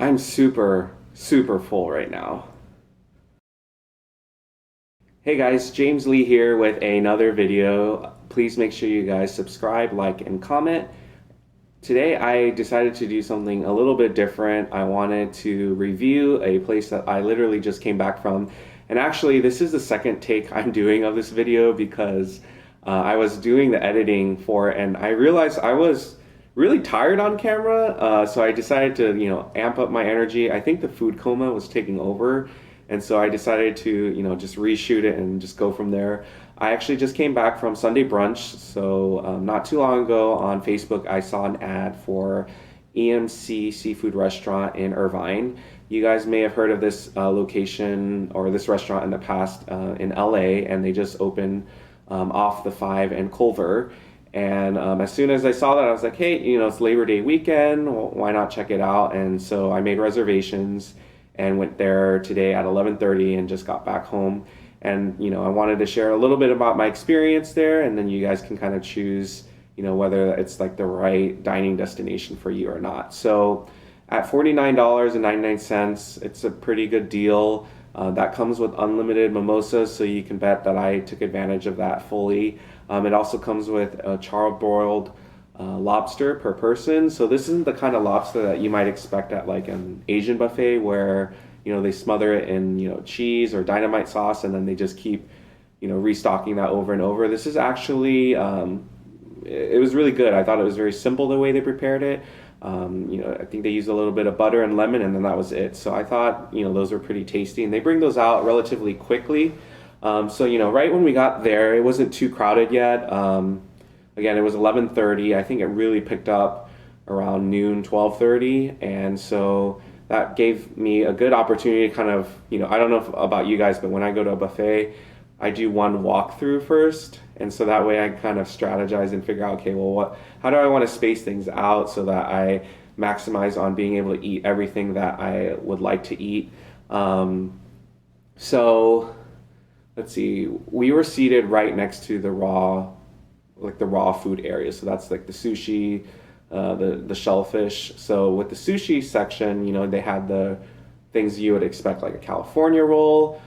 I'm super, super full right now. Hey guys, James Lee here with another video. Please make sure you guys subscribe, like, and comment. Today I decided to do something a little bit different. I wanted to review a place that I literally just came back from. And actually, this is the second take I'm doing of this video because I was doing the editing for it and I realized I was really tired on camera. So I decided to, amp up my energy. I think the food coma was taking over. And so I decided to, just reshoot it and just go from there. I actually just came back from Sunday brunch. So not too long ago on Facebook, I saw an ad for EMC Seafood Restaurant in Irvine. You guys may have heard of this location or this restaurant in the past in LA, and they just opened off the 5 and Culver. And as soon as I saw that, I was like, hey, it's Labor Day weekend. Well, why not check it out? And so I made reservations and went there today at 11:30 and just got back home. And I wanted to share a little bit about my experience there, and then you guys can kind of choose whether it's like the right dining destination for you or not. So at $49.99, it's a pretty good deal. That comes with unlimited mimosas, so you can bet that I took advantage of that fully. It also comes with a charbroiled lobster per person. So this isn't the kind of lobster that you might expect at like an Asian buffet where they smother it in cheese or dynamite sauce and then they just keep restocking that over and over. This is actually it was really good. I thought it was very simple the way they prepared it. I think they used a little bit of butter and lemon and then that was it. So I thought those were pretty tasty and they bring those out relatively quickly. So right when we got there, it wasn't too crowded yet. Again, it was 11:30. I think it really picked up around noon, 12:30, and so that gave me a good opportunity to kind of, I don't know about you guys, but when I go to a buffet, I do one walkthrough first, and so that way I kind of strategize and figure out, okay, well, how do I want to space things out so that I maximize on being able to eat everything that I would like to eat. So let's see, we were seated right next to the raw food area. So that's like the sushi, the shellfish. So with the sushi section, they had the things you would expect, like a California roll.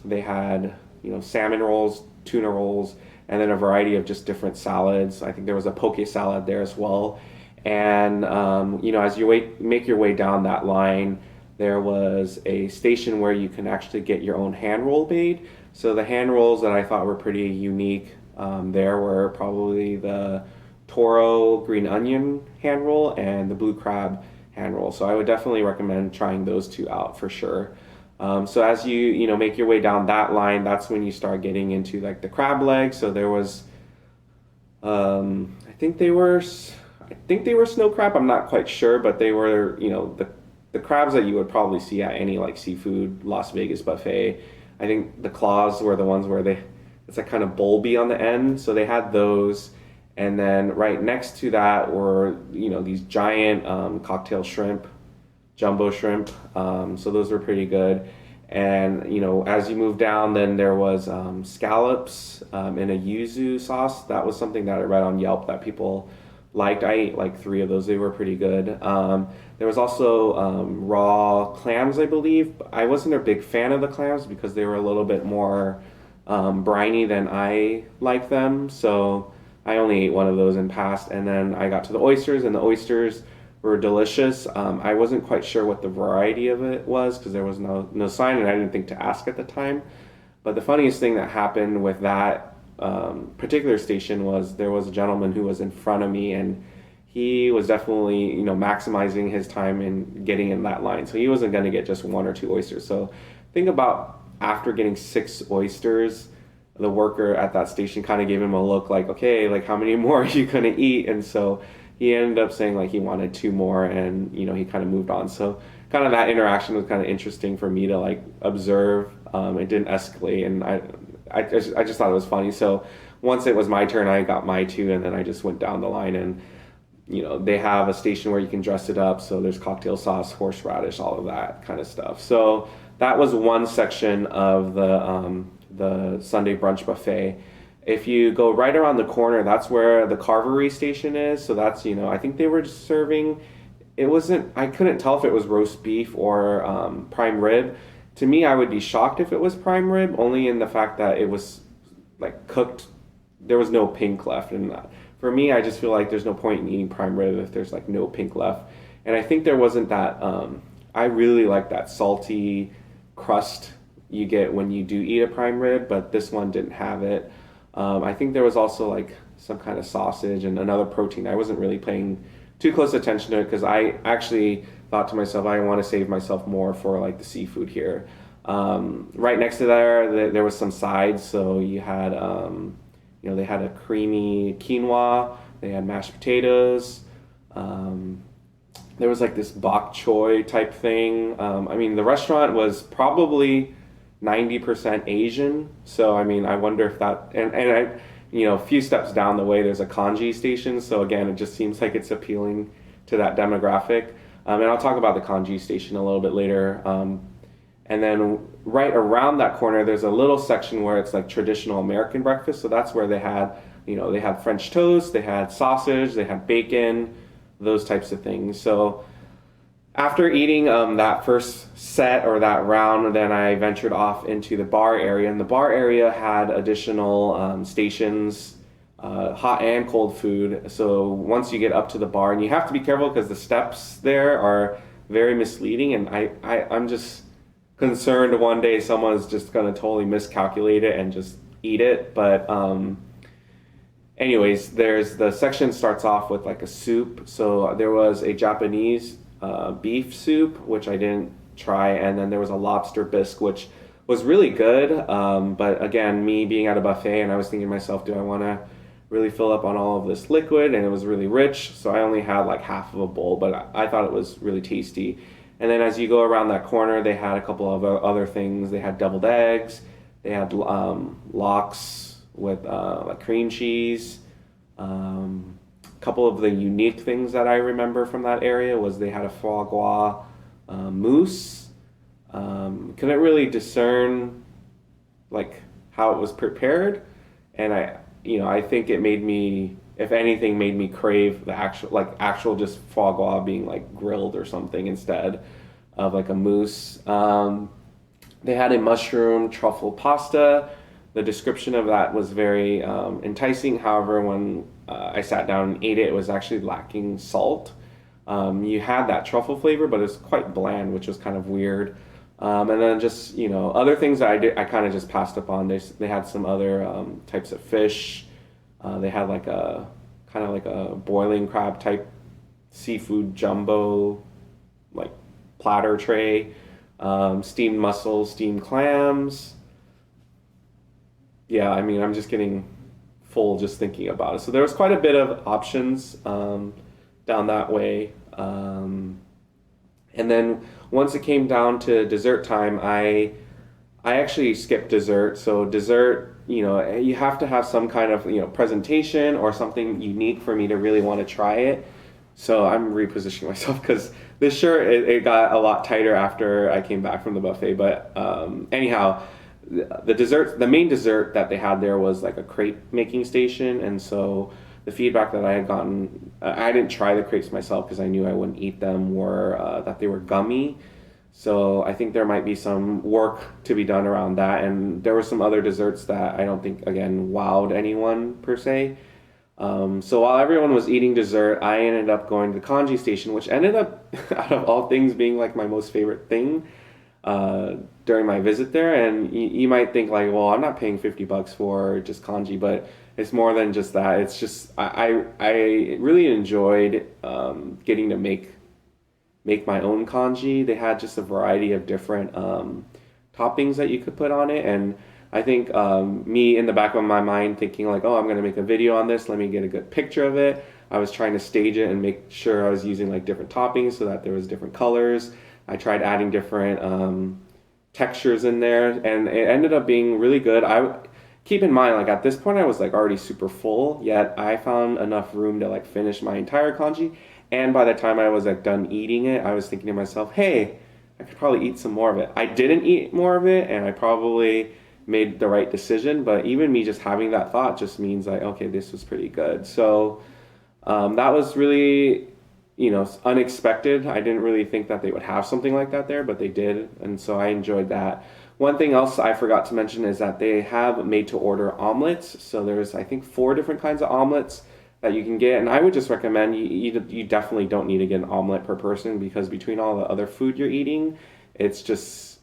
They had, salmon rolls, tuna rolls, and then a variety of just different salads. I think there was a poke salad there as well. And, as you make your way down that line, there was a station where you can actually get your own hand roll made. So the hand rolls that I thought were pretty unique there were probably the Toro green onion hand roll and the blue crab hand roll. So I would definitely recommend trying those two out for sure. So as you make your way down that line, that's when you start getting into like the crab legs. So there was, I think they were snow crab. I'm not quite sure, but they were the crabs that you would probably see at any like seafood Las Vegas buffet. I think the claws were the ones where it's like kind of bulby on the end, so they had those. And then right next to that were these giant cocktail shrimp, jumbo shrimp. So those were pretty good. And as you move down, then there was scallops in a yuzu sauce. That was something that I read on Yelp that people liked. I ate like 3 of those. They were pretty good. There was also raw clams, I believe. I wasn't a big fan of the clams because they were a little bit more briny than I like them, so I only ate one of those and passed. And then I got to the oysters, and the oysters were delicious. I wasn't quite sure what the variety of it was because there was no sign, and I didn't think to ask at the time. But the funniest thing that happened with that particular station was there was a gentleman who was in front of me, and he was definitely maximizing his time in getting in that line. So he wasn't going to get just 1 or 2 oysters. So think about after getting 6 oysters, the worker at that station kind of gave him a look like, okay, like how many more are you going to eat? And so he ended up saying like he wanted 2 more, and he kind of moved on. So kind of that interaction was kind of interesting for me to like observe. It didn't escalate, and I just thought it was funny. So once it was my turn, I got my 2, and then I just went down the line. And they have a station where you can dress it up. So there's cocktail sauce, horseradish, all of that kind of stuff. So that was one section of the Sunday brunch buffet. If you go right around the corner, that's where the carvery station is. So that's, I think they were serving it wasn't, I couldn't tell if it was roast beef or prime rib. To me, I would be shocked if it was prime rib, only in the fact that it was like cooked. There was no pink left, and for me, I just feel like there's no point in eating prime rib if there's like no pink left. And I think there wasn't that. I really like that salty crust you get when you do eat a prime rib, but this one didn't have it. I think there was also like some kind of sausage and another protein. I wasn't really paying too close attention to it because I actually thought to myself, I want to save myself more for like the seafood here. Right next to there was some sides. So you had, they had a creamy quinoa. They had mashed potatoes. There was like this bok choy type thing. I mean, the restaurant was probably 90% Asian. So, I mean, I wonder if that, and I, a few steps down the way, there's a Congee station. So again, it just seems like it's appealing to that demographic. And I'll talk about the Congee station a little bit later. And then right around that corner, there's a little section where it's like traditional American breakfast. So that's where they had, they had French toast, they had sausage, they had bacon, those types of things. So after eating that first set or that round, then I ventured off into the bar area. And the bar area had additional stations, hot and cold food. So once you get up to the bar, and you have to be careful because the steps there are very misleading. And I'm just concerned one day someone's just going to totally miscalculate it and just eat it. But anyways, there's the section starts off with like a soup. So there was a Japanese beef soup, which I didn't try, and then there was a lobster bisque, which was really good. But again, me being at a buffet, and I was thinking to myself, do I want to really fill up on all of this liquid? And it was really rich, so I only had like half of a bowl, but I thought it was really tasty. And then as you go around that corner, they had a couple of other things. They had deviled eggs, they had lox with like cream cheese. Couple of the unique things that I remember from that area was they had a foie gras mousse. Couldn't really discern like how it was prepared, and I think it made me, if anything, made me crave the actual just foie gras being like grilled or something instead of like a mousse. They had a mushroom truffle pasta. The description of that was very enticing. However, when I sat down and ate it, it was actually lacking salt. You had that truffle flavor, but it's quite bland, which was kind of weird. And then just, other things that I kind of just passed up on. They had some other types of fish. They had like a kind of like a boiling crab type seafood jumbo, like platter tray, steamed mussels, steamed clams. Yeah, I mean, I'm just getting full just thinking about it. So there was quite a bit of options down that way. And then once it came down to dessert time, I actually skipped dessert. So dessert, you have to have some kind of, presentation or something unique for me to really want to try it. So I'm repositioning myself because this shirt, it got a lot tighter after I came back from the buffet. But anyhow, the main dessert that they had there was like a crepe making station. And so the feedback that I had gotten, I didn't try the crepes myself because I knew I wouldn't eat them, were that they were gummy. So I think there might be some work to be done around that. And there were some other desserts that I don't think, again, wowed anyone per se. So while everyone was eating dessert, I ended up going to the Congee station, which ended up, out of all things, being like my most favorite thing during my visit there. And you might think like, well, I'm not paying $50 for just Congee, but it's more than just that. It's just I really enjoyed getting to make my own Congee. They had just a variety of different toppings that you could put on it, and I think me in the back of my mind thinking like, oh, I'm going to make a video on this. Let me get a good picture of it. I was trying to stage it and make sure I was using like different toppings so that there was different colors. I tried adding different textures in there, and it ended up being really good. Keep in mind, like at this point I was like already super full, yet I found enough room to like finish my entire Congee. And by the time I was like done eating it, I was thinking to myself, hey, I could probably eat some more of it. I didn't eat more of it, and I probably made the right decision, but even me just having that thought just means like, okay, this was pretty good. So that was really, unexpected. I didn't really think that they would have something like that there, but they did, and so I enjoyed that. One thing else I forgot to mention is that they have made to order omelets. So there's, I think, 4 different kinds of omelets that you can get, and I would just recommend you definitely don't need to get an omelet per person, because between all the other food you're eating, it's just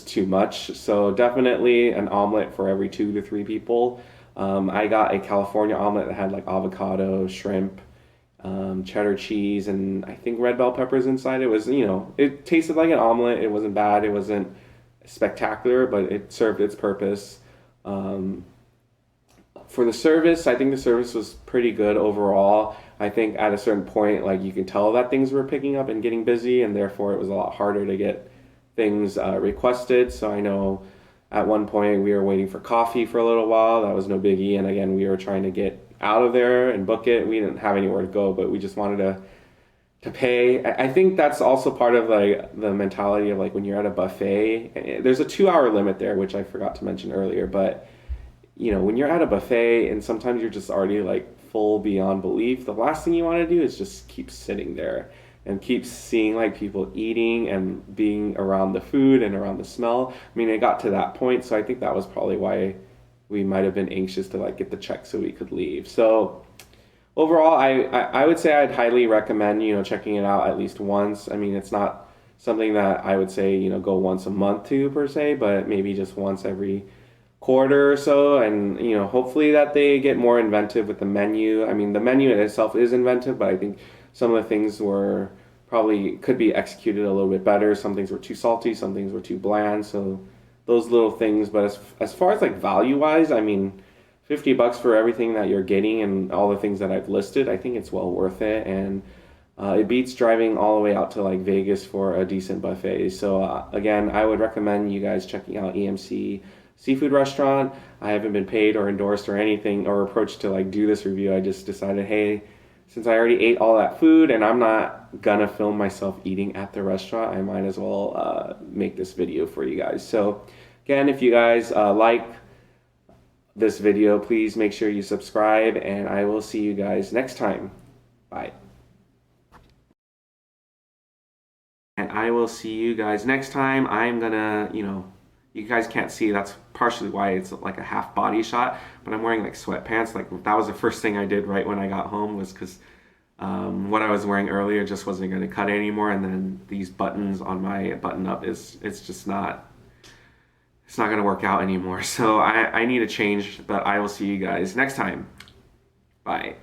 too much. So definitely an omelet for every 2 to 3 people. I got a California omelet that had like avocado, shrimp, cheddar cheese, and I think red bell peppers inside. It was, it tasted like an omelet. It wasn't bad. It wasn't spectacular, but it served its purpose. For the service, I think the service was pretty good overall. I think at a certain point, like, you could tell that things were picking up and getting busy, and therefore it was a lot harder to get things requested. So I know at one point we were waiting for coffee for a little while. That was no biggie. And again, we were trying to get out of there and book it. We didn't have anywhere to go, but we just wanted to pay. I think that's also part of like the mentality of like when you're at a buffet. There's a 2-hour limit there, which I forgot to mention earlier. But when you're at a buffet and sometimes you're just already like full beyond belief, the last thing you want to do is just keep sitting there and keep seeing like people eating and being around the food and around the smell. I mean, it got to that point, so I think that was probably why we might have been anxious to like get the check so we could leave. So overall, I would say I'd highly recommend checking it out at least once. I mean, it's not something that I would say go once a month to per se, but maybe just once every quarter or so. And hopefully that they get more inventive with the menu. I mean, the menu in itself is inventive, but I think some of the things could be executed a little bit better. Some things were too salty, some things were too bland. So those little things. But as far as like value wise, I mean, $50 for everything that you're getting and all the things that I've listed, I think it's well worth it. And it beats driving all the way out to like Vegas for a decent buffet. So again, I would recommend you guys checking out EMC Seafood Restaurant. I haven't been paid or endorsed or anything or approached to like do this review. I just decided, hey, since I already ate all that food and I'm not gonna film myself eating at the restaurant, I might as well make this video for you guys. So again, if you guys like this video, please make sure you subscribe, and I will see you guys next time. Bye. And I will see you guys next time. I'm gonna, you guys can't see, that's partially why it's like a half body shot, but I'm wearing like sweatpants. Like that was the first thing I did right when I got home, was because what I was wearing earlier just wasn't going to cut anymore. And then these buttons on my button up it's not going to work out anymore. So I need a change, but I will see you guys next time. Bye.